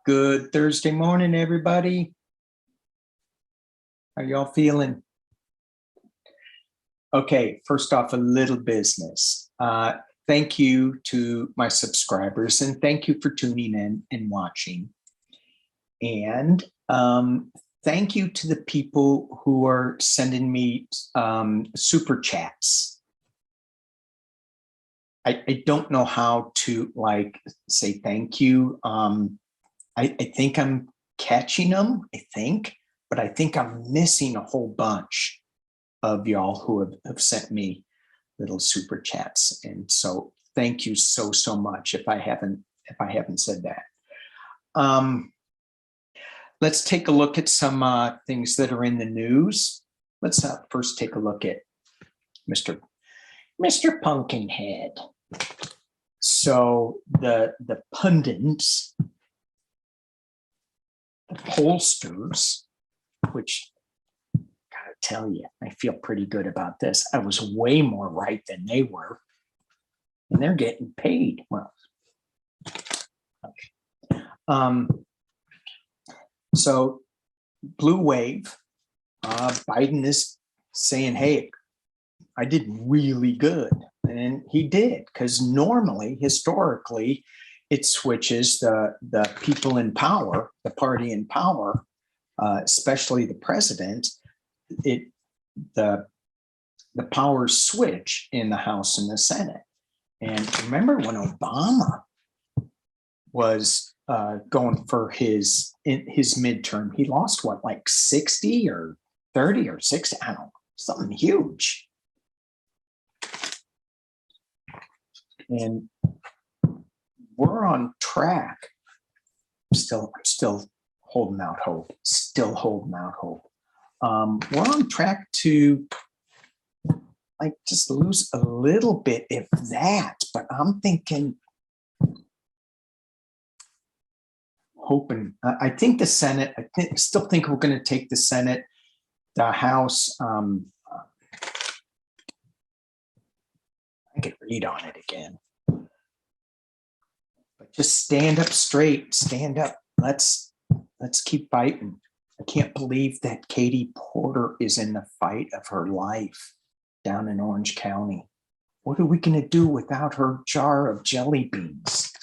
Good Thursday morning, everybody. How y'all feeling? Okay, first off, a little business. Thank you to my subscribers and thank you for tuning in and watching. And thank you to the people who are sending me super chats. I don't know how to say thank you. I think I'm catching them, but I think I'm missing a whole bunch of y'all who have sent me little super chats. And so thank you so much if I haven't said that. Let's take a look at some things that are in the news. Let's first take a look at Mr. Pumpkinhead. So the pundits, the pollsters, which gotta tell you, I feel pretty good about this. I was way more right than they were, and they're getting paid. Well, okay. So blue wave, Biden is saying, hey, I did really good. And he did, because normally, historically, it switches the people in power, the party in power, especially the president, the powers switch in the House and the Senate. And remember when Obama was going for his midterm, he lost what, like 60 or 30 or 60, I don't know, something huge. And we're on track. I'm still holding out hope. We're on track to just lose a little bit, if that. But I'm thinking, hoping. I think the Senate. Still think we're going to take the Senate, the House. I could read on it again. But just stand up straight. Stand up. Let's keep fighting. I can't believe that Katie Porter is in the fight of her life down in Orange County. What are we going to do without her jar of jelly beans?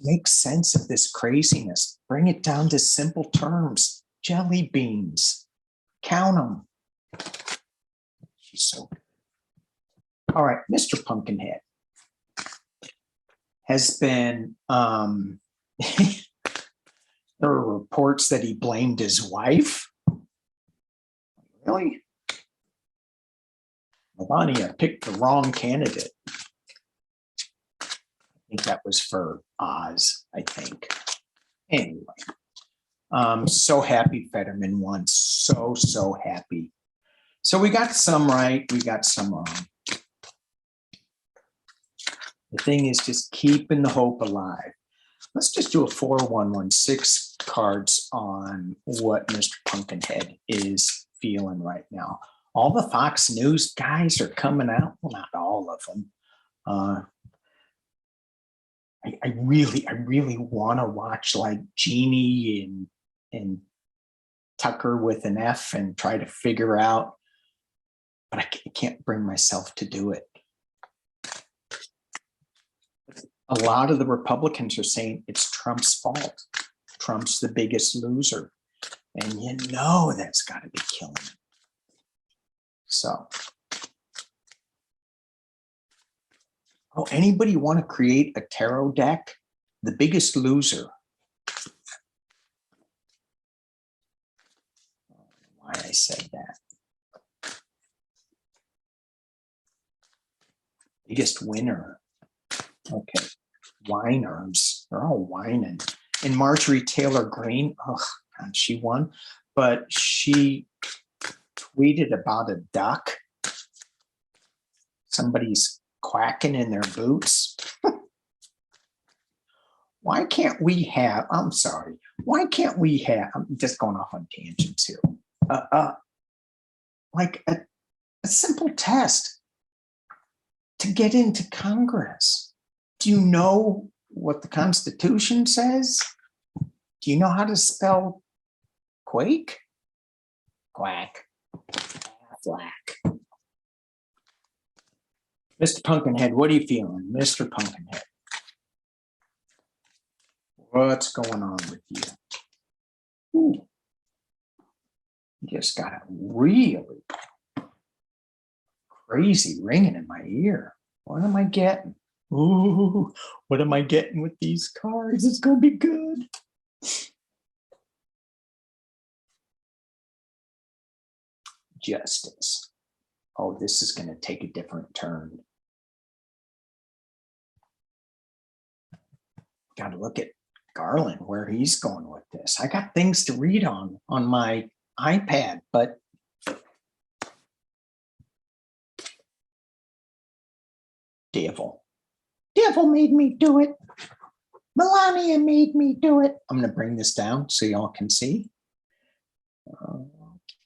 Make sense of this craziness. Bring it down to simple terms. Jelly beans. Count them. She's so good. All right, Mr. Pumpkinhead has been, there were reports that he blamed his wife. Really? Melania picked the wrong candidate. I think that was for Oz, I think. Anyway, so happy Fetterman won. So happy. So we got some right, we got some wrong. The thing is just keeping the hope alive. Let's just do a 4116 cards on what Mr. Pumpkinhead is feeling right now. All the Fox News guys are coming out. Well, not all of them. I really want to watch like Jeannie and Tucker with an F and try to figure out, but I can't bring myself to do it. A lot of the Republicans are saying it's Trump's fault. Trump's the biggest loser. And that's got to be killing him. So, anybody want to create a tarot deck? The Biggest Loser. I don't know why I said that. Biggest Winner. Okay, whiners. They're all whining. And Marjorie Taylor Greene, oh, God, she won, but she tweeted about a duck. Somebody's quacking in their boots. Why can't we have, I'm sorry, why can't we have, I'm just going off on tangents here, like a simple test to get into Congress? Do you know what the Constitution says? Do you know how to spell quake? Quack. Flack. Mr. Pumpkinhead, what are you feeling? Mr. Pumpkinhead. What's going on with you? Ooh. You just got a really crazy ringing in my ear. What am I getting? Ooh, what am I getting with these cards? It's going to be good. Justice. Oh, this is going to take a different turn. Got to look at Garland, where he's going with this. I got things to read on my iPad, but devil made me do it. Melania made me do it. I'm going to bring this down so y'all can see.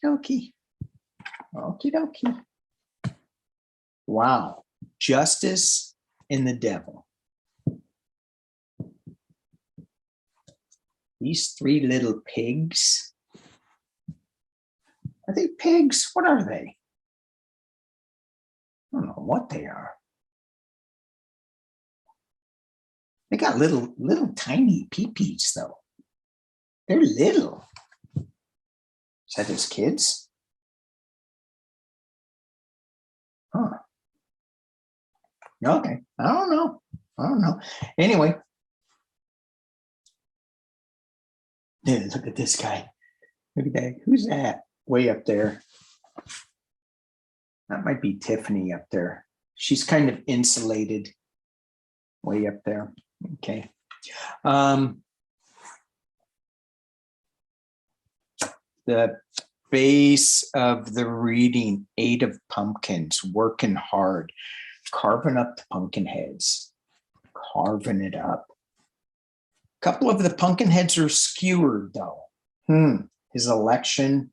Okie dokie. Wow. Justice and the devil. These three little pigs. Are they pigs? What are they? I don't know what they are. They got little tiny peepees though. They're little. Is that his kids? Huh. Okay. I don't know. Anyway. Dude, look at this guy. Look at that. Who's that? Way up there. That might be Tiffany up there. She's kind of insulated. Way up there. Okay. The base of the reading, 8 of pumpkins, working hard, carving up the pumpkin heads, carving it up. A couple of the pumpkin heads are skewered though. His election,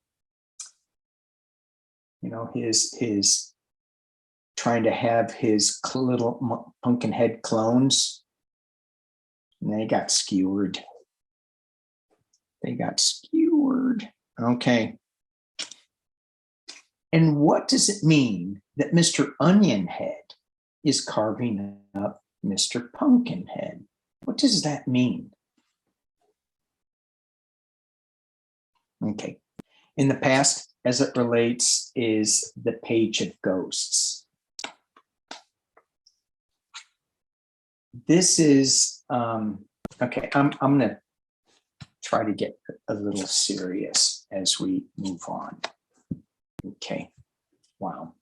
you know, his trying to have his little pumpkin head clones, and they got skewered. Okay. And what does it mean that Mr. Onion Head is carving up Mr. Pumpkinhead? What does that mean? Okay. In the past, as it relates, is the Page of Ghosts. This is, okay, I'm going to try to get a little serious as we move on. Okay, wow.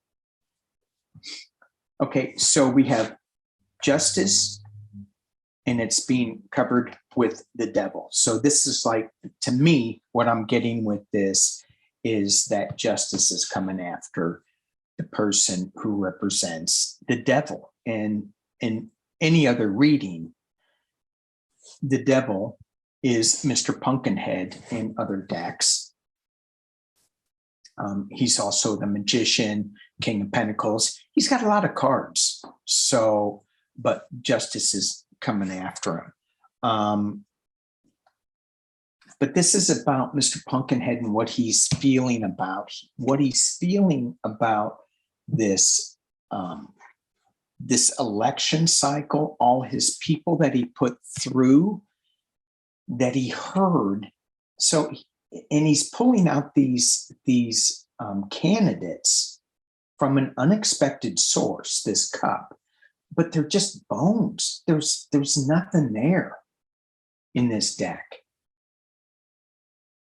Okay, so we have justice, and it's being covered with the devil. So this is like, to me, what I'm getting with this is that justice is coming after the person who represents the devil. And in any other reading, the devil is Mr. Pumpkinhead in other decks. He's also the magician, King of Pentacles. He's got a lot of cards. So, but justice is coming after him. But this is about Mr. Pumpkinhead and what he's feeling about this, this election cycle, all his people that he put through, that he heard. So, and he's pulling out these candidates from an unexpected source, this cup, but they're just bones. There's nothing there in this deck.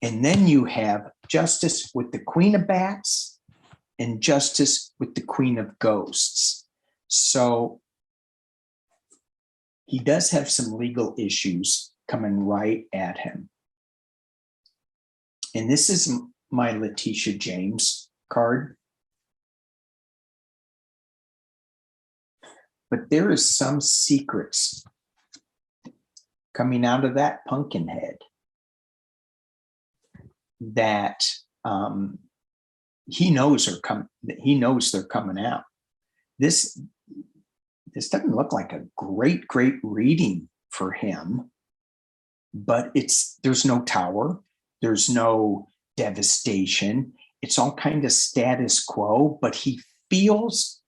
And then you have justice with the Queen of Bats and justice with the Queen of Ghosts. So he does have some legal issues coming right at him. And this is my Letitia James card. But there is some secrets coming out of that pumpkin head that he knows they're coming out. This doesn't look like a great reading for him, but there's no tower, there's no devastation. It's all kind of status quo, but he feels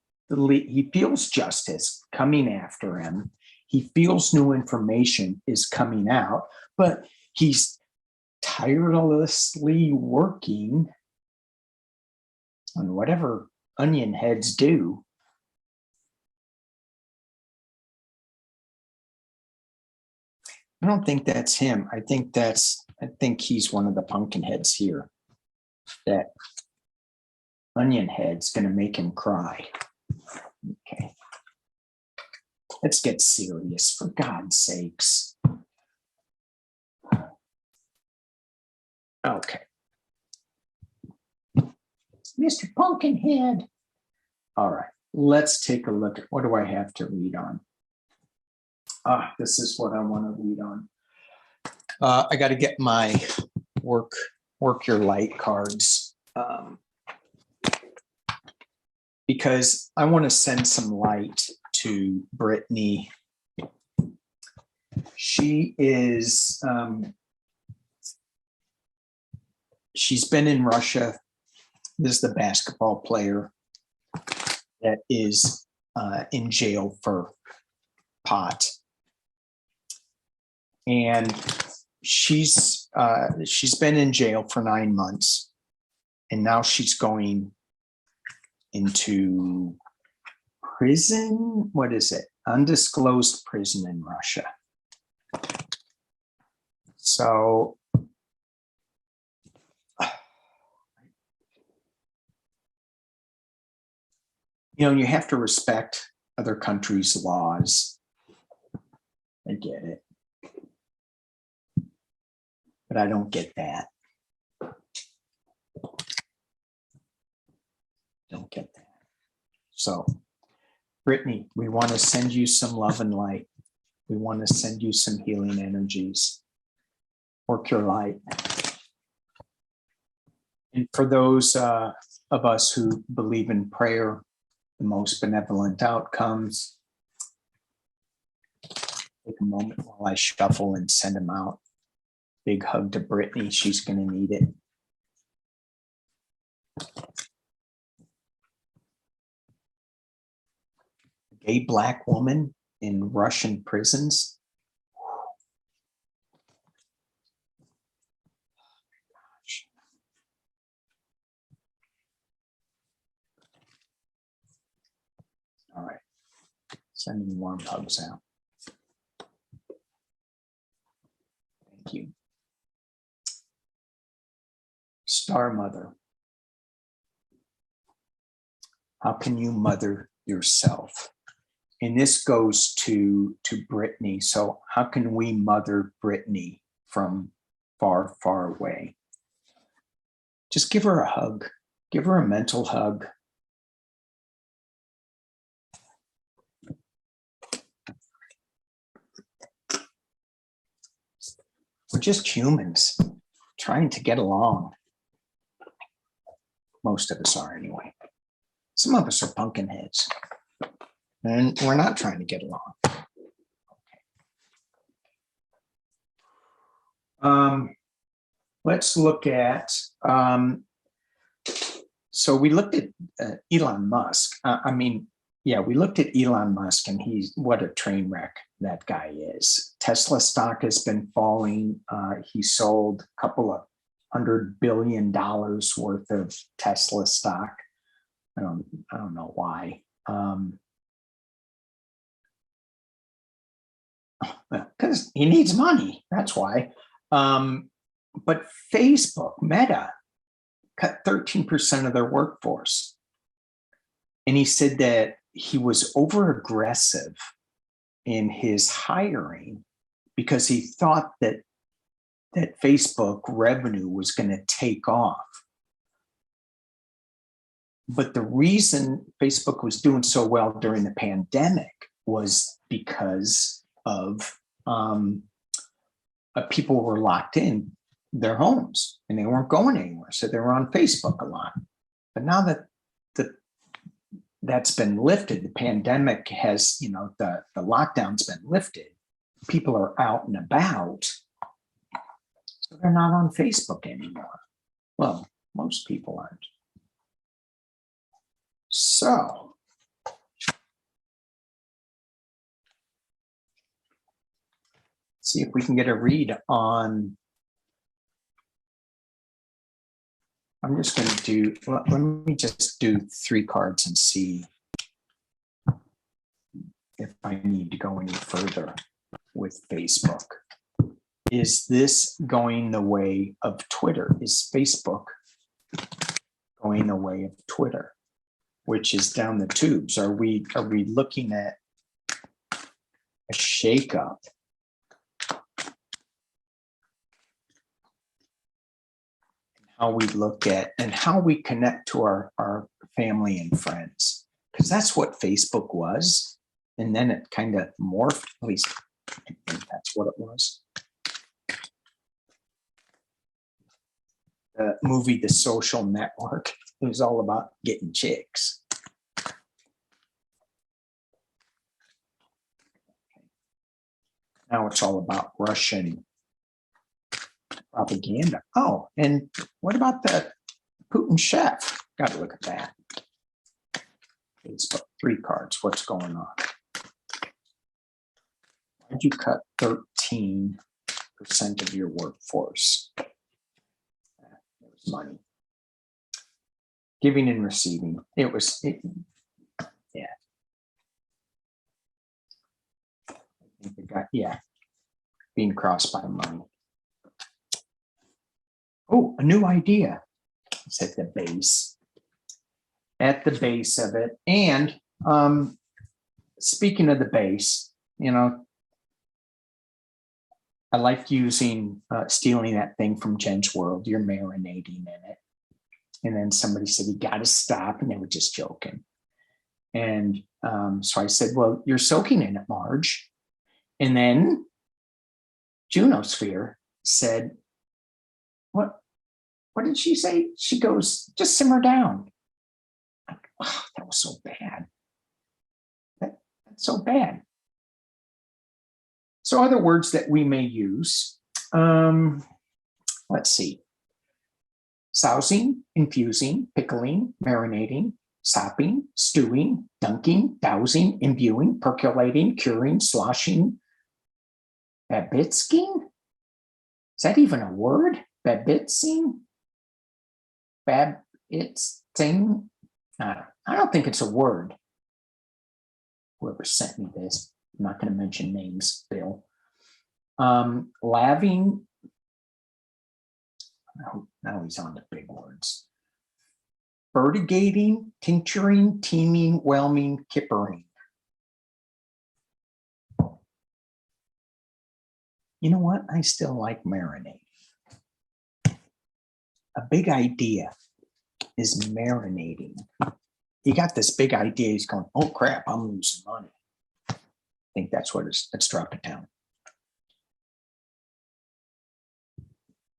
justice coming after him. He feels new information is coming out, but he's tirelessly working on whatever onion heads do. I don't think that's him. I think he's one of the pumpkin heads here. That onion head's going to make him cry. Okay. Let's get serious, for God's sakes. Okay. Mr. Pumpkinhead. All right, let's take a look at what do I have to read on. This is what I want to read on. I got to get my work your light cards because I want to send some light to Britney. She is, she's been in Russia. This is the basketball player that is in jail for pot. And she's been in jail for 9 months, and now she's going into prison. What is it? Undisclosed prison in Russia. So you have to respect other countries' laws. I get it. But I don't get that. Don't get that. So, Britney, we want to send you some love and light. We want to send you some healing energies. Work your light. And for those of us who believe in prayer, the most benevolent outcomes, take a moment while I shuffle and send them out. Big hug to Britney. She's going to need it. Gay Black woman in Russian prisons. All right. Sending warm hugs out. Thank you. Star Mother. How can you mother yourself? And this goes to Britney. So how can we mother Britney from far, far away? Just give her a hug. Give her a mental hug. We're just humans trying to get along. Most of us are anyway. Some of us are pumpkin heads. And we're not trying to get along. Okay. Let's look at, so we looked at Elon Musk. We looked at Elon Musk, and what a train wreck that guy is. Tesla stock has been falling. He sold a couple of $100 billion worth of Tesla stock. I don't know why. Because he needs money. That's why. But Facebook, Meta, cut 13% of their workforce. And he said that he was over aggressive in his hiring because he thought that Facebook revenue was going to take off. But the reason Facebook was doing so well during the pandemic was because of people were locked in their homes and they weren't going anywhere. So they were on Facebook a lot. But now that that's been lifted, the pandemic has, the lockdown's been lifted, people are out and about, so they're not on Facebook anymore. Well, most people aren't. So see if we can get a read on. I'm just going to do, let me just do 3 cards and see if I need to go any further with Facebook. Is this going the way of Twitter? Is Facebook going the way of Twitter, which is down the tubes? Are we looking at a shakeup? How we look at and how we connect to our family and friends, because that's what Facebook was. And then it kind of morphed, at least I think that's what it was. The movie, The Social Network, it was all about getting chicks. Now it's all about Russian propaganda. Oh, and what about the Putin chef? Got to look at that. Facebook, 3 cards. What's going on? Why'd you cut 13% of your workforce? There's money. Giving and receiving. Yeah. I think we got, being crossed by money. Oh, a new idea. It's at the base. At the base of it. And speaking of the base, I like using, stealing that thing from Jen's World. You're marinating in it. And then somebody said, you got to stop. And they were just joking. And so I said, well, you're soaking in it, Marge. And then Junosphere said, what did she say? She goes, just simmer down. Oh, that was so bad. That's so bad. So other words that we may use, let's see. Sousing, infusing, pickling, marinating, sopping, stewing, dunking, dousing, imbuing, percolating, curing, sloshing, babitzking? Is that even a word? Babitzing? Babitzing? I don't think it's a word. Whoever sent me this, I'm not going to mention names, Bill. Laving. Now he's on the big words. Vertigating, tincturing, teaming, whelming, kippering. You know what? I still like marinating. A big idea is marinating. He got this big idea. He's going, oh crap, I'm losing money. I think that's what it is. Let's drop it down.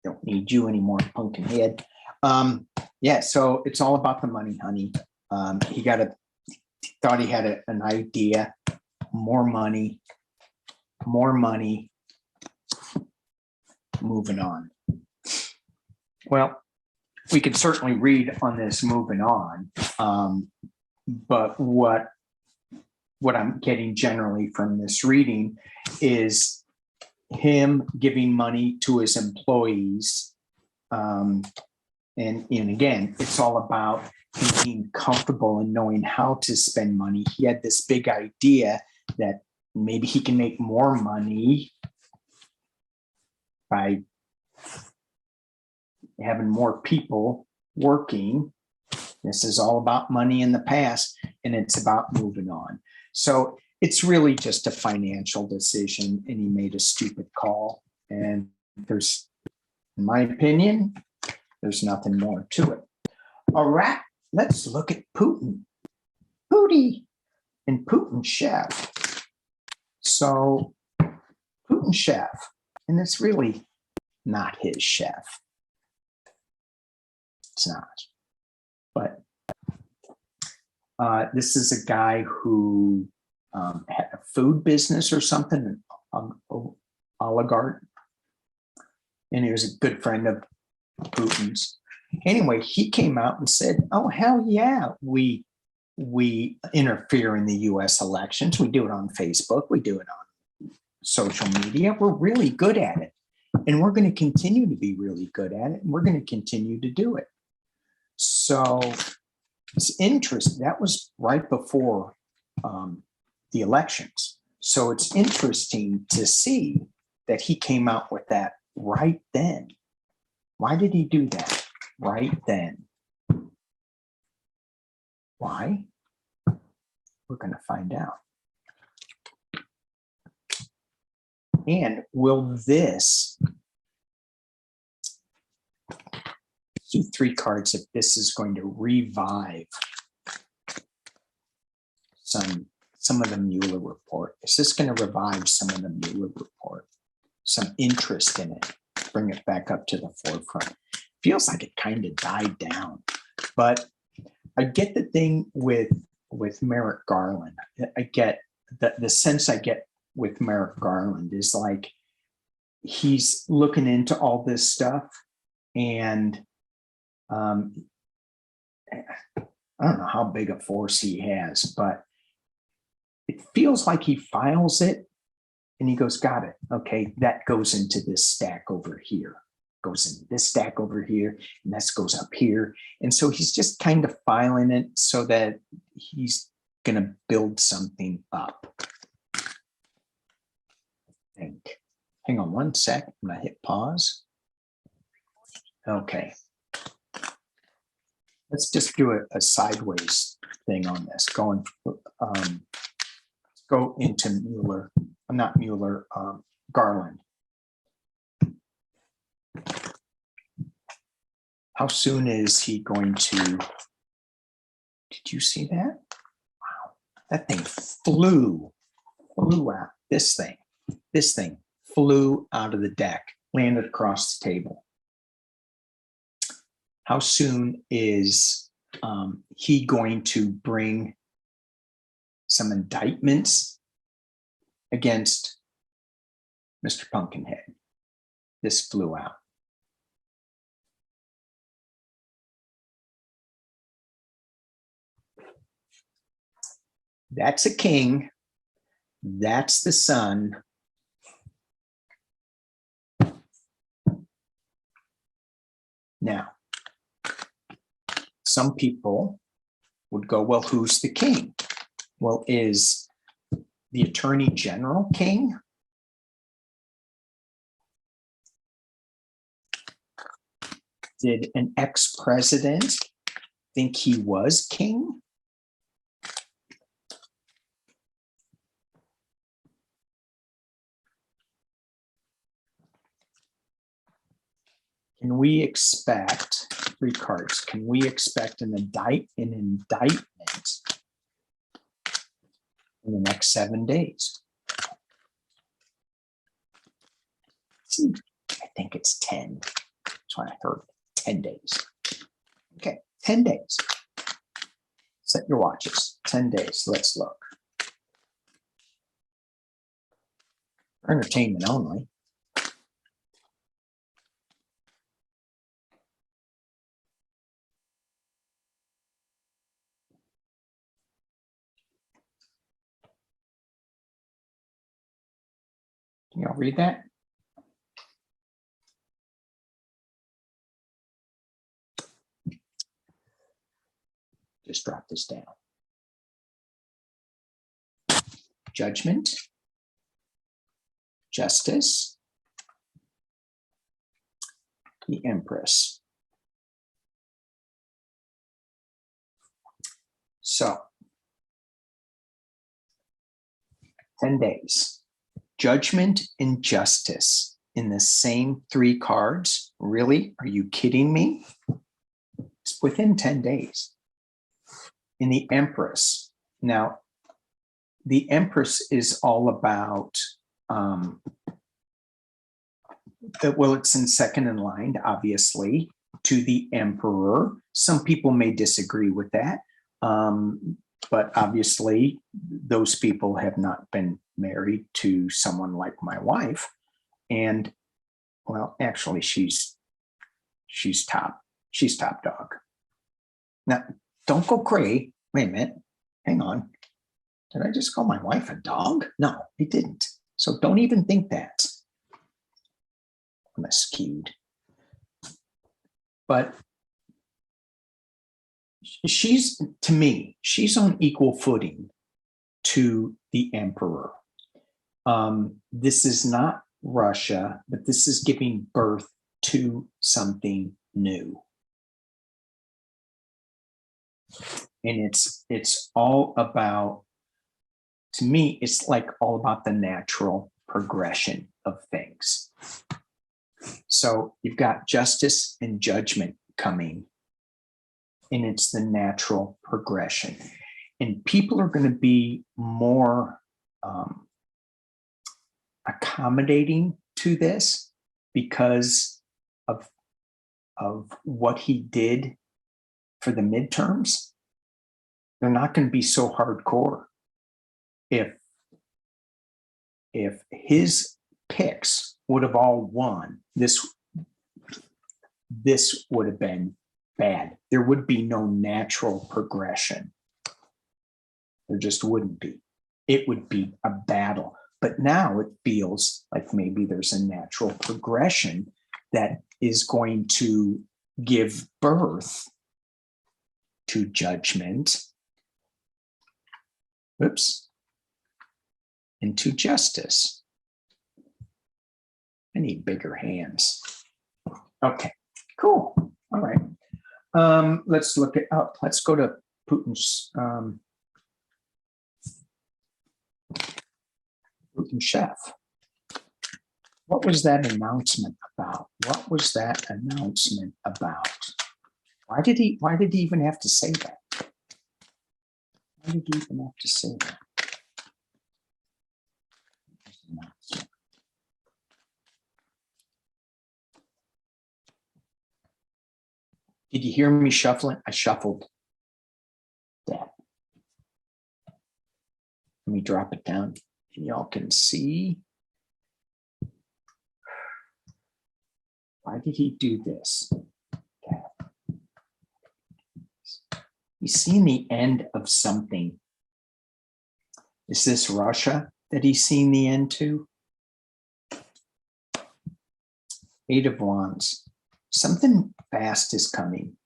Don't need you anymore, pumpkin head. Yeah, so it's all about the money, honey. He thought he had an idea. More money. Moving on. Well, we could certainly read on this moving on, but what I'm getting generally from this reading is him giving money to his employees. And again, it's all about him being comfortable and knowing how to spend money. He had this big idea that maybe he can make more money by having more people working. This is all about money in the past, and it's about moving on. So it's really just a financial decision, and he made a stupid call. And there's, in my opinion, there's nothing more to it. All right, let's look at Putin. Puti and Putin chef. So Putin chef, and it's really not his chef. It's not. But this is a guy who had a food business or something, oligarch, and he was a good friend of Putin's. Anyway, he came out and said, "Oh, hell yeah, we interfere in the U.S. elections. We do it on Facebook. We do it on social media. We're really good at it, and we're going to continue to be really good at it, and we're going to continue to do it." So it's interesting. That was right before the elections. So it's interesting to see that he came out with that right then. Why did he do that right then? Why? We're going to find out. And will this, do 3 cards if this is going to revive some of the Mueller report? Is this going to revive some of the Mueller report? Some interest in it, bring it back up to the forefront. Feels like it kind of died down, but I get the thing with Merrick Garland. I get the sense I get with Merrick Garland is like he's looking into all this stuff, and I don't know how big a force he has, but it feels like he files it and he goes, got it. Okay, that goes into this stack over here, goes into this stack over here, and this goes up here. And so he's just kind of filing it so that he's going to build something up. I think. Hang on one sec. I'm going to hit pause. Okay. Let's just do a sideways thing on this. Going, go into Mueller. Not Mueller, Garland. How soon is he going to? Did you see that? Wow, that thing flew out. This thing flew out of the deck, landed across the table. How soon is he going to bring some indictments against Mr. Pumpkinhead? This flew out. That's a king. That's the sun. Now, some people would go, well, who's the king? Well, is the Attorney General king? Did an ex-president think he was king? Can we expect 3 cards? Can we expect an indictment in the next 7 days? I think it's 10. That's what I heard. 10 days. Okay, 10 days. Set your watches. 10 days. Let's look. For entertainment only. Can y'all read that? Just drop this down. Judgment, justice, the Empress. So, 10 days. Judgment and justice in the same 3 cards. Really? Are you kidding me? It's within 10 days. In the Empress. Now, the Empress is all about, well, it's in second in line, obviously, to the Emperor. Some people may disagree with that. But obviously, those people have not been married to someone like my wife. And well, actually, she's top dog. Now, don't go crazy. Wait a minute. Hang on. Did I just call my wife a dog? No, I didn't. So don't even think that. I'm skewed. But she's, to me, she's on equal footing to the emperor. This is not Russia, but this is giving birth to something new. And it's all about, to me, it's like all about the natural progression of things. So you've got justice and judgment coming, and it's the natural progression. And people are going to be more accommodating to this because of what he did for the midterms. They're not going to be so hardcore. If his picks would have all won, this would have been bad. There would be no natural progression. There just wouldn't be. It would be a battle. But now it feels like maybe there's a natural progression that is going to give birth to judgment. Oops. And to justice. I need bigger hands. Okay, cool. All right. Let's look at, let's go to Putin's Putin chef. What was that announcement about? What was that announcement about? Why did he even have to say that? Why did he even have to say that? Did you hear me shuffling? I shuffled that. Let me drop it down and y'all can see. Why did he do this? Okay. He's seen the end of something. Is this Russia that he's seen the end to? Eight of Wands. Something fast is coming.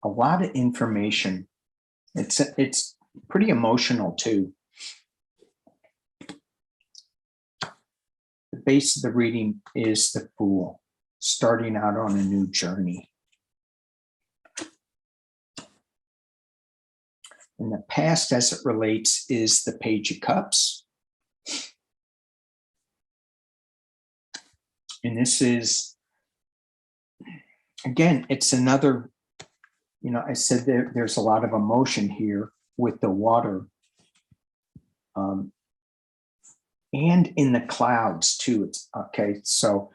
A lot of information. It's pretty emotional too. The base of the reading is the Fool, starting out on a new journey. And the past as it relates is the Page of Cups. And this is, again, it's another, I said there's a lot of emotion here with the water. And in the clouds too. It's okay. So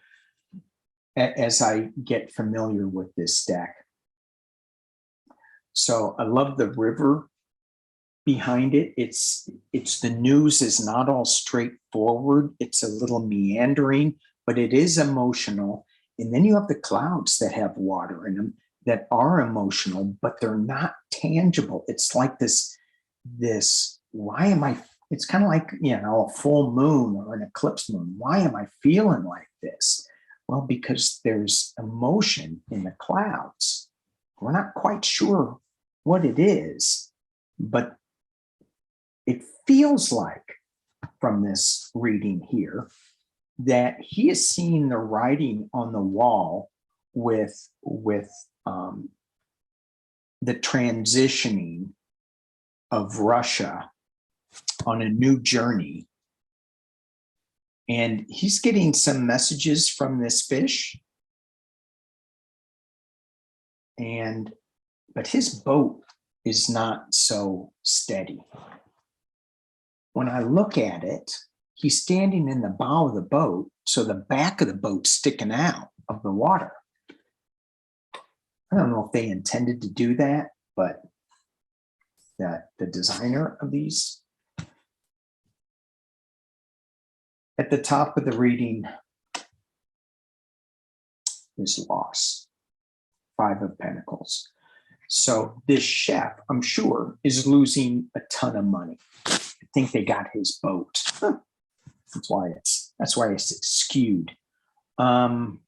as I get familiar with this deck. So I love the river behind it. It's the news is not all straightforward. It's a little meandering, but it is emotional. And then you have the clouds that have water in them that are emotional, but they're not tangible. It's like this, why am I, it's kind of like, a full moon or an eclipse moon. Why am I feeling like this? Well, because there's emotion in the clouds. We're not quite sure what it is, but it feels like from this reading here that he is seeing the writing on the wall with the transitioning of Russia on a new journey. And he's getting some messages from this fish. But his boat is not so steady. When I look at it, he's standing in the bow of the boat, so the back of the boat's sticking out of the water. I don't know if they intended to do that, but that the designer of these. At the top of the reading is loss, 5 of Pentacles. So this chef, I'm sure, is losing a ton of money. I think they got his boat. That's why it's skewed. In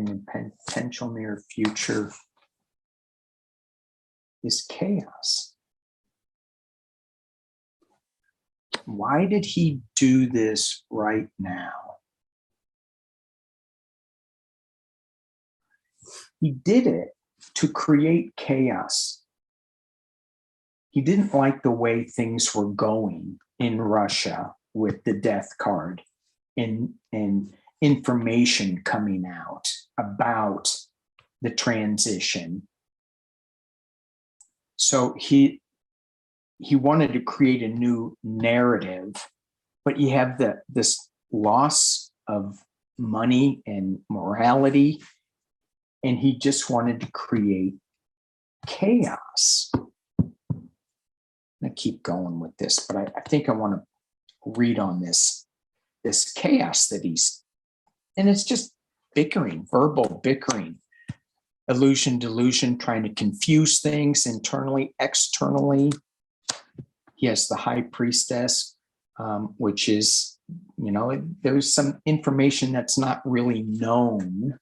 the potential near future is chaos. Why did he do this right now? He did it to create chaos. He didn't like the way things were going in Russia with the death card and information coming out about the transition. So he wanted to create a new narrative, but you have this loss of money and morality, and he just wanted to create chaos. I keep going with this, but I think I want to read on this chaos that and it's just bickering, verbal bickering, illusion, delusion, trying to confuse things internally, externally. He has the high priestess, which is, there's some information that's not really known.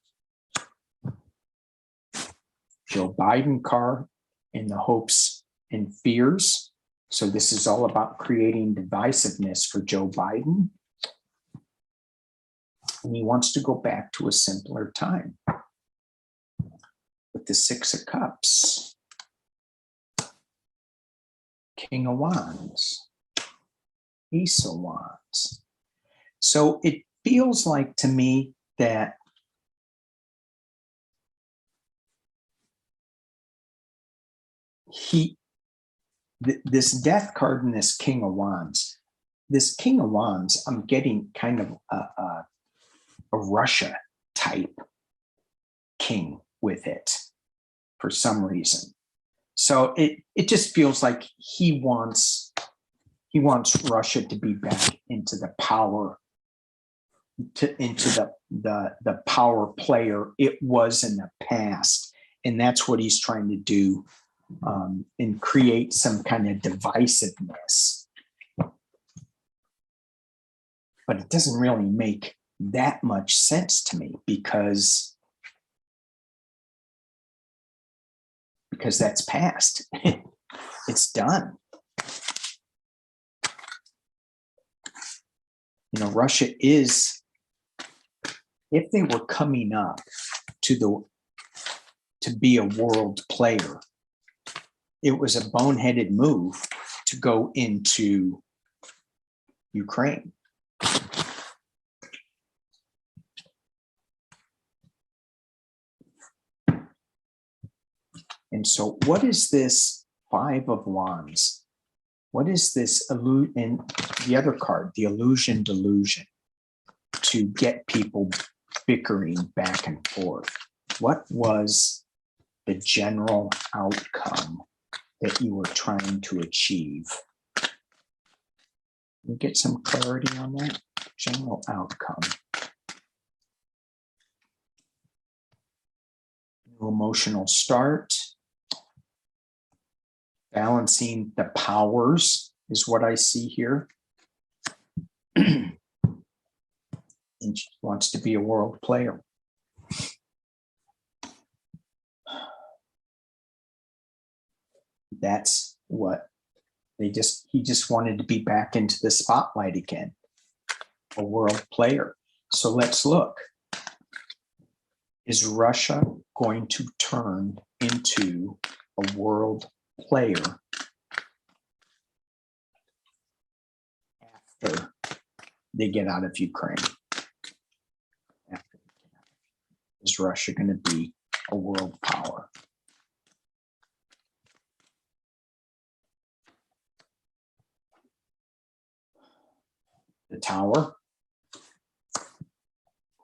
Joe Biden card in the hopes and fears. So this is all about creating divisiveness for Joe Biden. And he wants to go back to a simpler time. With the 6 of Cups, King of Wands, Ace of Wands. So it feels like to me that this death card and this King of Wands, I'm getting kind of a Russia type king with it for some reason. So it just feels like he wants Russia to be back into the power, into the power player it was in the past, and that's what he's trying to do, and create some kind of divisiveness. But it doesn't really make that much sense to me because that's past. It's done. Russia is, if they were coming up to be a world player, it was a boneheaded move to go into Ukraine. And so what is this 5 of Wands? What is this and the other card, the illusion, delusion, to get people bickering back and forth? What was the general outcome that you were trying to achieve? Can we get some clarity on that? General outcome. New emotional start. Balancing the powers is what I see here. And she wants to be a world player. That's what he just wanted to be back into the spotlight again, a world player. So let's look. Is Russia going to turn into a world player after they get out of Ukraine? Is Russia going to be a world power? The Tower,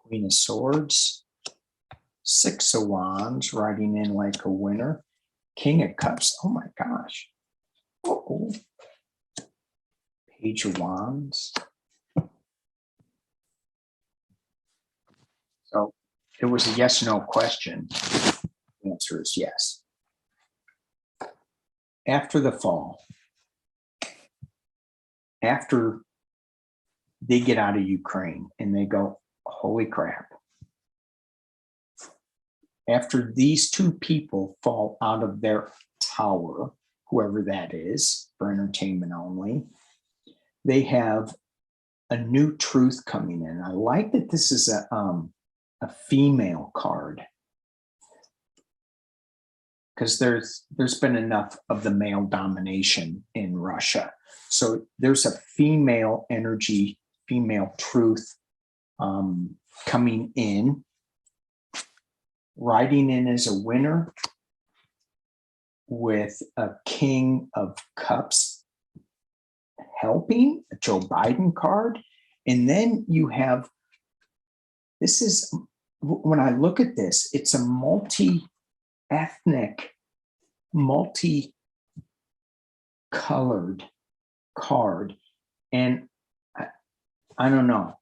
Queen of Swords, Six of Wands, riding in like a winner. King of Cups. Oh my gosh. Uh-oh. Page of Wands. So it was a yes, no question. The answer is yes. After the fall, after they get out of Ukraine and they go, holy crap. After these two people fall out of their tower, whoever that is, for entertainment only, they have a new truth coming in. I like that this is a female card, because there's been enough of the male domination in Russia. So there's a female energy, female truth coming in, riding in as a winner with a King of Cups helping, a Joe Biden card. And then you have, this is, when I look at this, it's a multi-ethnic, multi-colored card. And I don't know.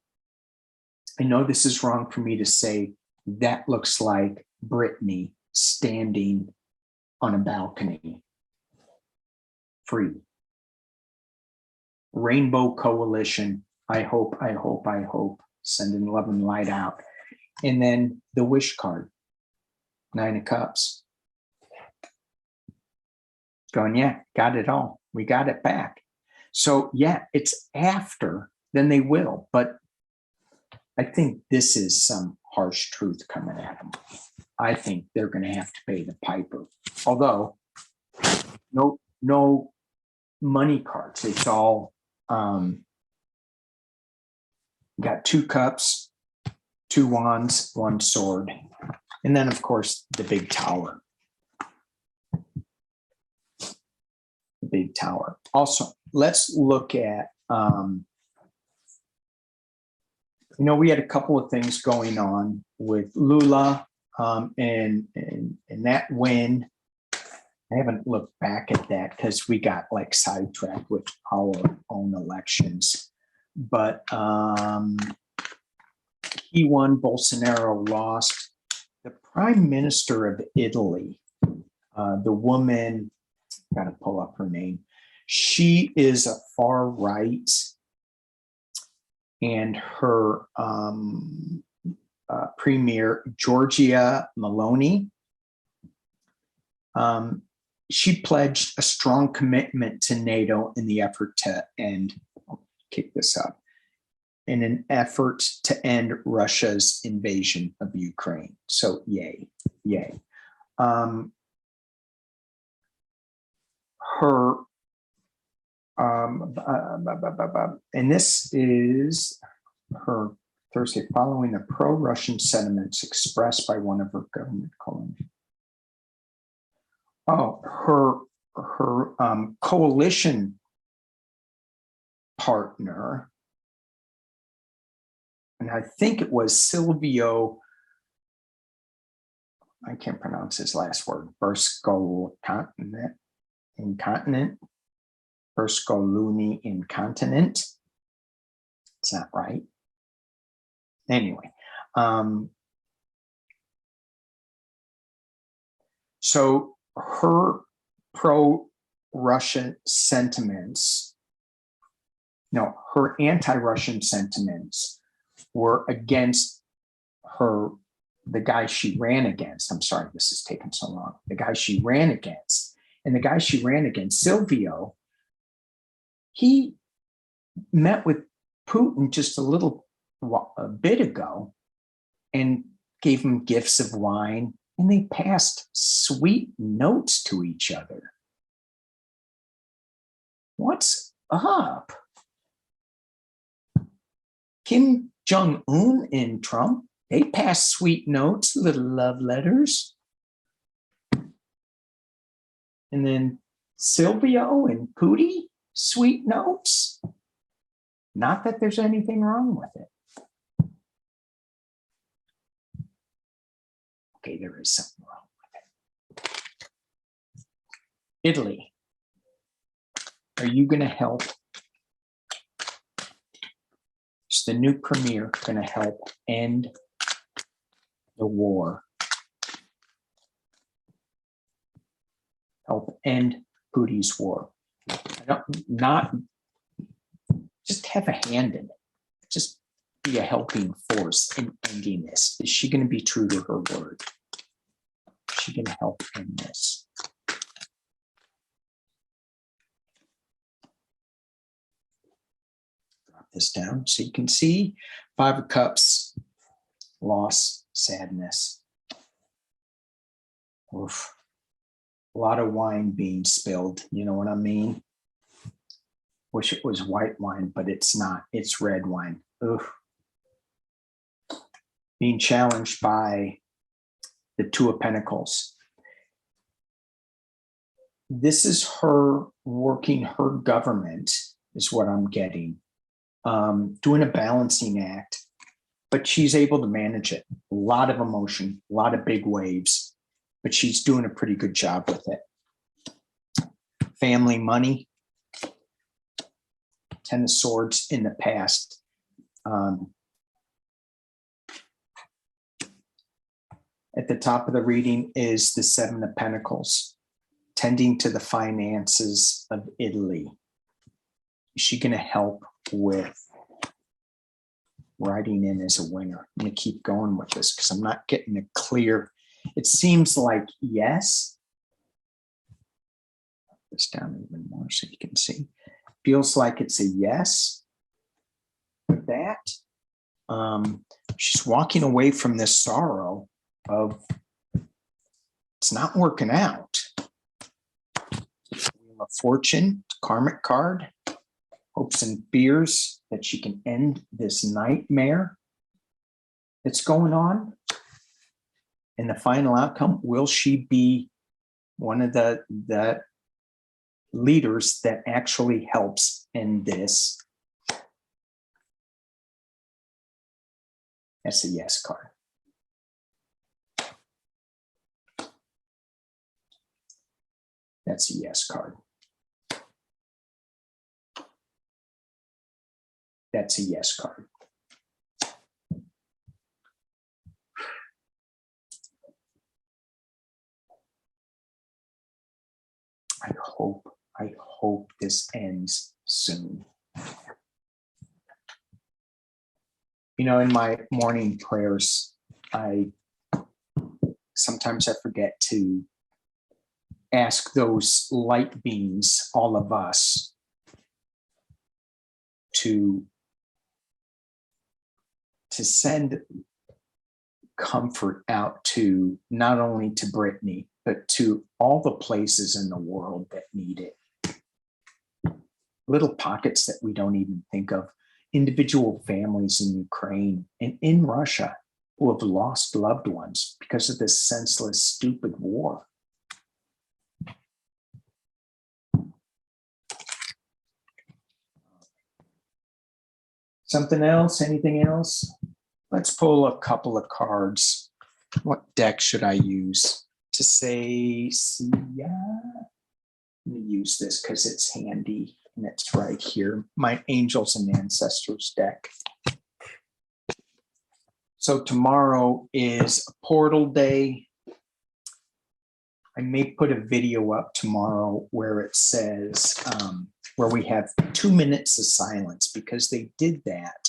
I know this is wrong for me to say. That looks like Britney standing on a balcony, free. Rainbow Coalition. I hope. Sending love and light out. And then the wish card, Nine of Cups. Going, yeah, got it all. We got it back. So yeah, it's after, then they will. But I think this is some harsh truth coming at them. I think they're going to have to pay the piper. Although, no money cards. It's all got two cups, two wands, one sword, and then of course the big tower. The big tower. Also, let's look at. We had a couple of things going on with Lula and that win. I haven't looked back at that because we got like sidetracked with our own elections. But he won, Bolsonaro lost. The Prime Minister of Italy, the woman, got to pull up her name. She is a far right. And her premier, Giorgia Meloni, she pledged a strong commitment to NATO in the effort to end, I'll kick this up, in an effort to end Russia's invasion of Ukraine. So yay, yay. Her and this is her Thursday, following the pro-Russian sentiments expressed by one of her government colleagues. Oh, her coalition partner, and I think it was Silvio, I can't pronounce his last word, Berlusconi incontinent. It's not right. Anyway, so her pro-Russian sentiments, no, her anti-Russian sentiments were against her, the guy she ran against. I'm sorry, this is taking so long. The guy she ran against, and the guy she ran against, Silvio, he met with Putin just a bit ago and gave him gifts of wine, and they passed sweet notes to each other. What's up? Kim Jong-un and Trump, they passed sweet notes, little love letters. And then Silvio and Puti, sweet notes. Not that there's anything wrong with it. okay, there is something wrong with it. Italy, are you going to help? Is the new premier going to help end the war? Help end Putin's war? Not just have a hand in it. Just be a helping force in ending this. Is she going to be true to her word? Is she going to help end this? Drop this down so you can see. 5 of Cups, loss, sadness. Oof. A lot of wine being spilled. You know what I mean? Wish it was white wine, but it's not. It's red wine. Oof. Being challenged by the 2 of Pentacles. This is her working her government, is what I'm getting. Doing a balancing act, but she's able to manage it. A lot of emotion, a lot of big waves, but she's doing a pretty good job with it. Family, money. 10 of Swords in the past. At the top of the reading is the 7 of Pentacles, tending to the finances of Italy. Is she going to help with riding in as a winner? I'm going to keep going with this because I'm not getting a clear. It seems like yes. Put this down even more so you can see. Feels like it's a yes. That she's walking away from this sorrow of it's not working out. Wheel of Fortune, karmic card, hopes and fears that she can end this nightmare that's going on. And the final outcome, will she be one of the leaders that actually helps end this? That's a yes card. That's a yes card. That's a yes card. I hope this ends soon. You know, in my morning prayers, sometimes I forget to ask those light beings, all of us, to send comfort out to not only to Britney, but to all the places in the world that need it. Little pockets that we don't even think of. Individual families in Ukraine and in Russia who have lost loved ones because of this senseless, stupid war. Something else? Anything else? Let's pull a couple of cards. What deck should I use to say, yeah? Let me use this because it's handy and it's right here. My Angels and Ancestors deck. So tomorrow is a portal day. I may put a video up tomorrow where it says, where we have 2 minutes of silence, because they did that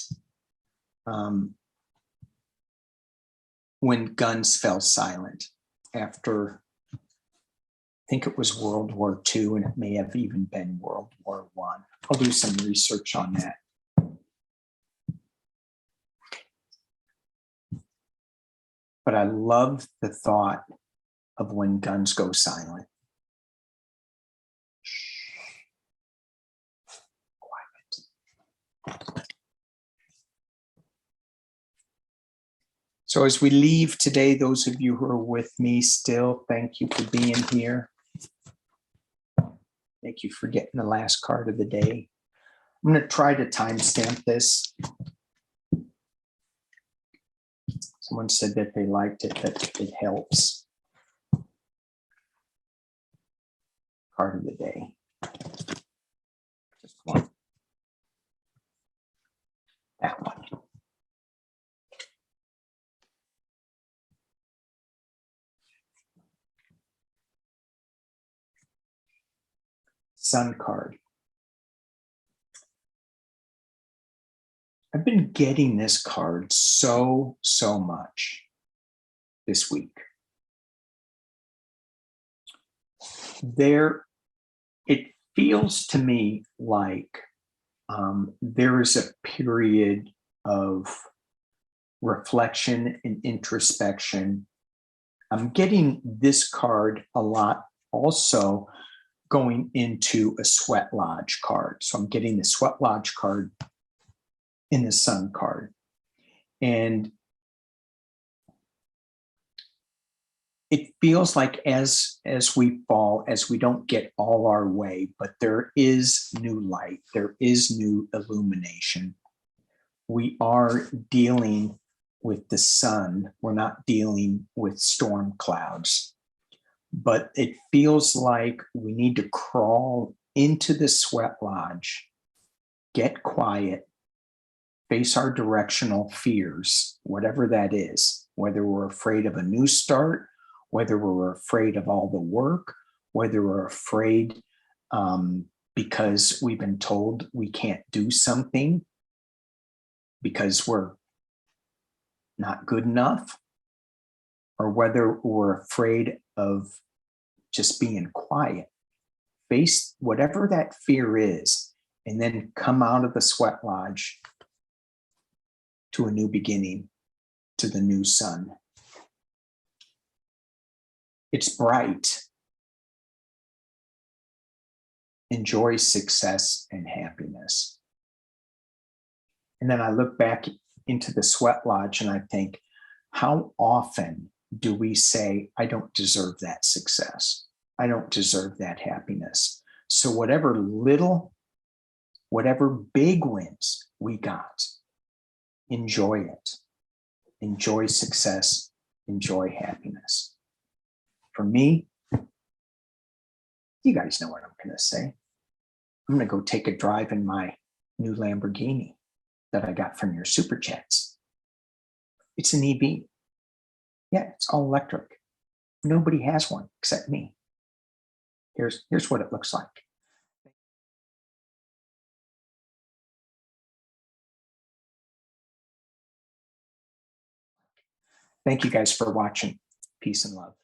when guns fell silent after, I think it was World War II, and it may have even been World War I. I'll do some research on that. But I love the thought of when guns go silent. Quiet. So as we leave today, those of you who are with me still, thank you for being here. Thank you for getting the last card of the day. I'm going to try to timestamp this Someone said that they liked it, that it helps. Card of the day. Just one. That one. Sun card. I've been getting this card so much this week. It feels to me like there is a period of reflection and introspection. I'm getting this card a lot also going into a sweat lodge card. So I'm getting the sweat lodge card in the sun card. And it feels like as we fall, as we don't get all our way, but there is new light, there is new illumination. We are dealing with the sun. We're not dealing with storm clouds. But it feels like we need to crawl into the sweat lodge, get quiet, face our directional fears, whatever that is, whether we're afraid of a new start, whether we're afraid of all the work, whether we're afraid because we've been told we can't do something because we're not good enough, or whether we're afraid of just being quiet. Face whatever that fear is, and then come out of the sweat lodge to a new beginning, to the new sun. It's bright. Enjoy success and happiness. And then I look back into the sweat lodge and I think, how often do we say, I don't deserve that success? I don't deserve that happiness. So whatever little, whatever big wins we got, enjoy it. Enjoy success, enjoy happiness. For me, you guys know what I'm going to say. I'm going to go take a drive in my new Lamborghini that I got from your super chats. It's an EV. Yeah, it's all electric. Nobody has one except me. Here's what it looks like. Thank you guys for watching. Peace and love.